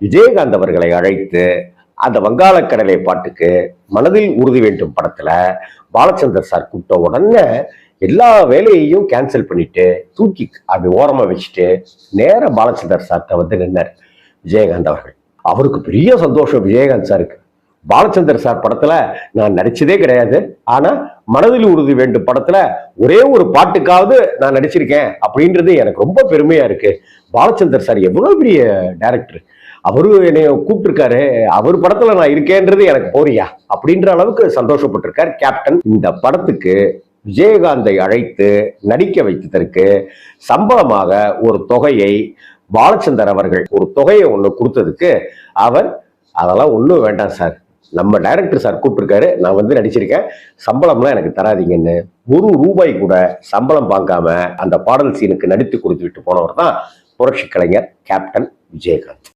விஜயகாந்த் அவர்களை அழைத்து அந்த வங்காளக்கடலை பாட்டுக்கு மனதில் உறுதி வேண்டும் படத்துல பாலச்சந்தர் சார் கூப்பிட்ட உடனே எல்லா வேலையையும் கேன்சல் பண்ணிட்டு தூக்கி அப்படி ஓரமா வச்சுட்டு நேர பாலச்சந்தர் சார்கிட்ட வந்து நின்னார் விஜயகாந்த் அவர்கள். அவருக்கு பெரிய சந்தோஷம் விஜயகாந்த் சாருக்கு. பாலச்சந்தர் சார் படத்துல நான் நடிச்சதே கிடையாது, ஆனா மனதில் உறுதி வேண்டும் படத்துல ஒரே ஒரு பாட்டுக்காவது நான் நடிச்சிருக்கேன் அப்படின்றது எனக்கு ரொம்ப பெருமையா இருக்கு. பாலச்சந்தர் சார் எவ்வளவு பெரிய டைரக்டர், அவரு என்னைய கூப்பிட்டுருக்காரு, அவர் படத்துல நான் இருக்கேன்றது எனக்கு போறியா அப்படின்ற அளவுக்கு சந்தோஷப்பட்டிருக்கார் கேப்டன். இந்த படத்துக்கு விஜயகாந்தை அழைத்து நடிக்க வைத்ததற்கு சம்பளமாக ஒரு தொகையை பாலச்சந்தர் அவர்கள் ஒரு தொகையை ஒண்ணு கொடுத்ததுக்கு அவர் அதெல்லாம் ஒன்றும் வேண்டாம் சார், நம்ம டைரக்டர் சார் கூப்பிட்டுருக்காரு, நான் வந்து நடிச்சிருக்கேன், சம்பளம்லாம் எனக்கு தராதீங்கன்னு ஒரு ரூபாய் கூட சம்பளம் வாங்காம அந்த பாடல் சீனுக்கு நடித்து கொடுத்து விட்டு போனவர் தான் புரட்சி கலைஞர் கேப்டன் விஜயகாந்த்.